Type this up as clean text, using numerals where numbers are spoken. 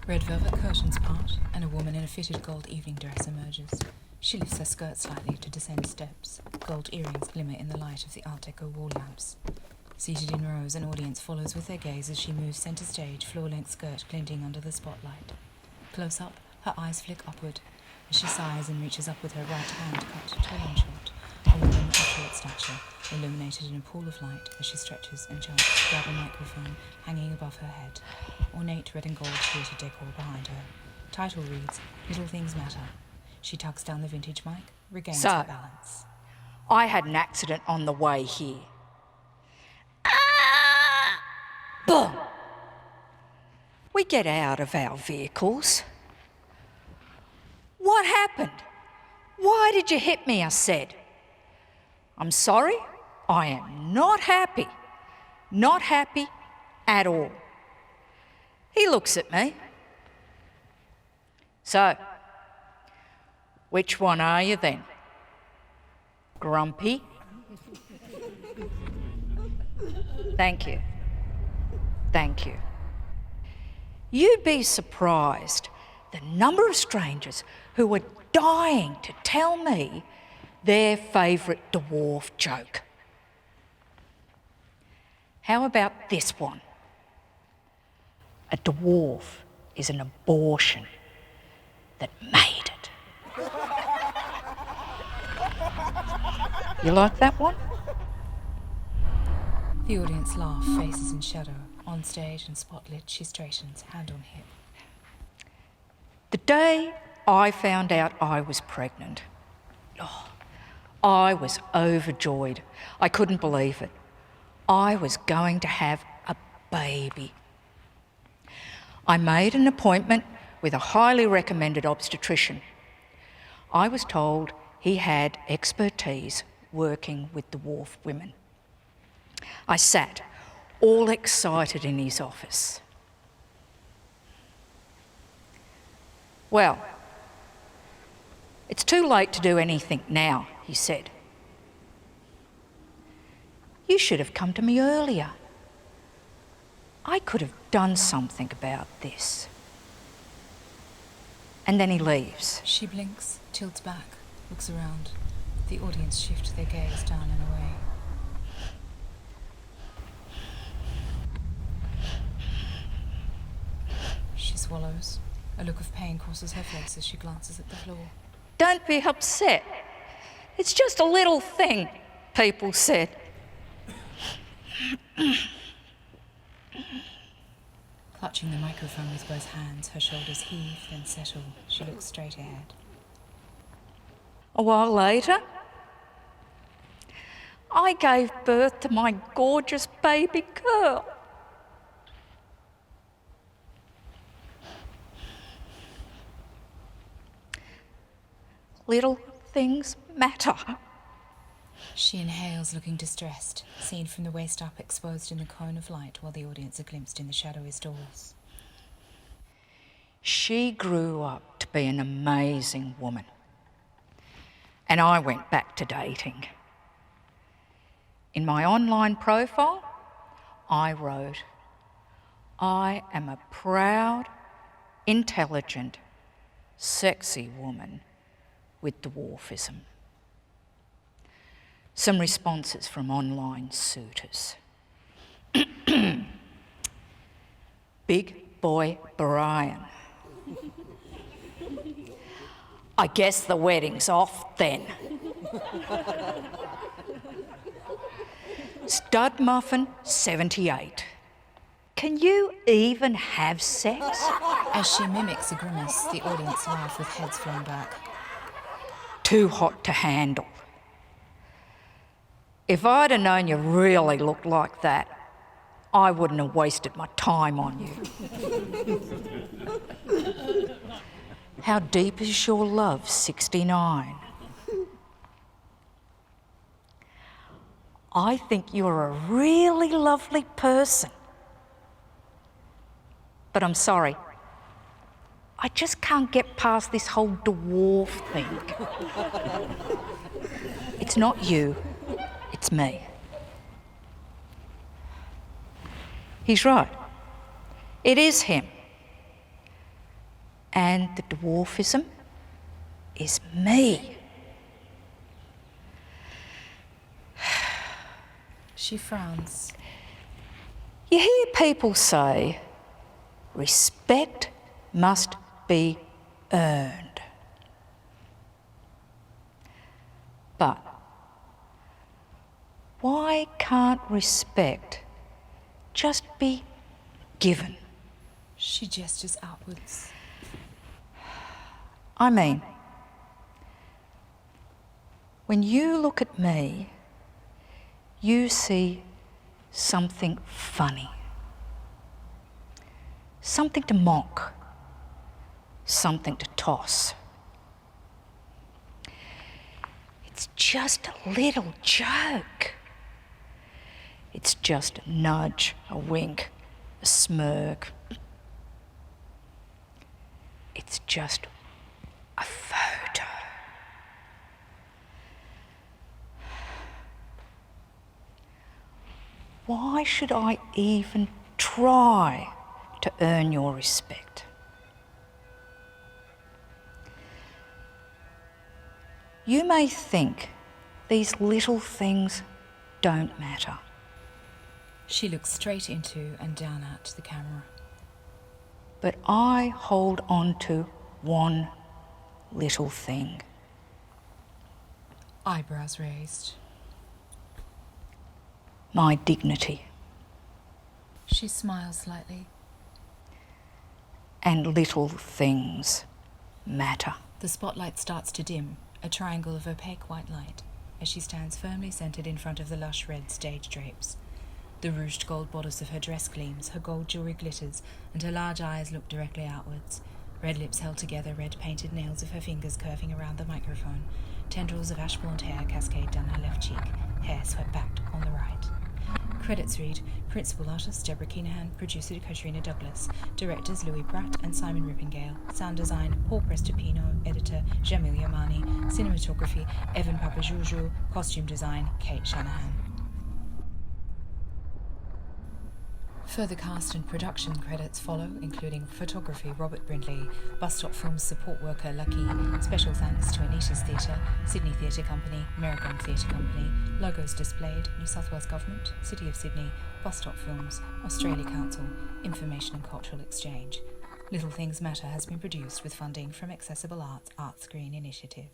Red velvet curtains part, and a woman in a fitted gold evening dress emerges. She lifts her skirt slightly to descend steps. Gold earrings glimmer in the light of the Art Deco wall lamps. Seated in rows, an audience follows with their gaze as she moves centre stage, floor-length skirt glinting under the spotlight. Close up, her eyes flick upward as she sighs and reaches up with her right hand cut to a long shot. A woman of short stature, illuminated in a pool of light as she stretches and jumps to grab a microphone hanging above her head. Ornate red and gold theatre decor behind her. Title reads, Little Things Matter. She tugs down the vintage mic, regains her balance. I had an accident on the way here. Boom! We get out of our vehicles. What happened? Why did you hit me? I said. I'm sorry, I am not happy. Not happy at all. He looks at me. So, which one are you then? Grumpy? Thank you. Thank you. You'd be surprised the number of strangers who were dying to tell me their favourite dwarf joke. How about this one? A dwarf is an abortion that made it. You like that one? The audience laugh, faces in shadow. On stage and spotlit, she straightens, hand on hip. The day I found out I was pregnant, I was overjoyed. I couldn't believe it. I was going to have a baby. I made an appointment with a highly recommended obstetrician. I was told he had expertise working with dwarf women. I sat, all excited in his office. Well, it's too late to do anything now, he said. You should have come to me earlier. I could have done something about this. And then he leaves. She blinks, tilts back, looks around. The audience shift their gaze down and away. She swallows. A look of pain crosses her face as she glances at the floor. Don't be upset. It's just a little thing, people said. Clutching the microphone with both hands, her shoulders heave, then settle. She looks straight ahead. A while later, I gave birth to my gorgeous baby girl. Little things matter. She inhales, looking distressed, seen from the waist up, exposed in the cone of light, while the audience are glimpsed in the shadowy stalls. She grew up to be an amazing woman. And I went back to dating. In my online profile, I wrote, I am a proud, intelligent, sexy woman with dwarfism. Some responses from online suitors. Big boy Brian. I guess the wedding's off then. Stud Muffin 78. Can you even have sex? As she mimics a grimace, the audience laugh with heads thrown back. Too hot to handle. If I'd have known you really looked like that, I wouldn't have wasted my time on you. How deep is your love, 69? I think you're a really lovely person. But I'm sorry, I just can't get past this whole dwarf thing. It's not you, it's me. He's right. It is him. And the dwarfism is me. She frowns. You hear people say, respect must be earned. But why can't respect just be given? She gestures outwards. I mean, when you look at me, you see something funny, something to mock, something to toss. It's just a little joke. It's just a nudge, a wink, a smirk. It's just a photo. Why should I even try to earn your respect? You may think these little things don't matter. She looks straight into and down at the camera. But I hold on to one little thing. Eyebrows raised. My dignity. She smiles slightly. And little things matter. The spotlight starts to dim, a triangle of opaque white light, as she stands firmly centered in front of the lush red stage drapes. The ruched gold bodice of her dress gleams, her gold jewellery glitters, and her large eyes look directly outwards. Red lips held together, red painted nails of her fingers curving around the microphone. Tendrils of ash-blonde hair cascade down her left cheek, hair swept back on the right. Credits read: Principal artist Deborah Keenahan, producer Katrina Douglas, directors Louis Pratt and Simon Rippingale, sound design Paul Prestopino, editor Jamil Yamani, cinematography Evan Papajoujou, costume design Kate Shanahan. Further cast and production credits follow, including photography Robert Brindley, Bus Stop Films support worker Lucky, special thanks to Anita's Theatre, Sydney Theatre Company, Merrigon Theatre Company, logos displayed, New South Wales Government, City of Sydney, Bus Stop Films, Australia Council, Information and Cultural Exchange. Little Things Matter has been produced with funding from Accessible Arts Art Screen Initiative.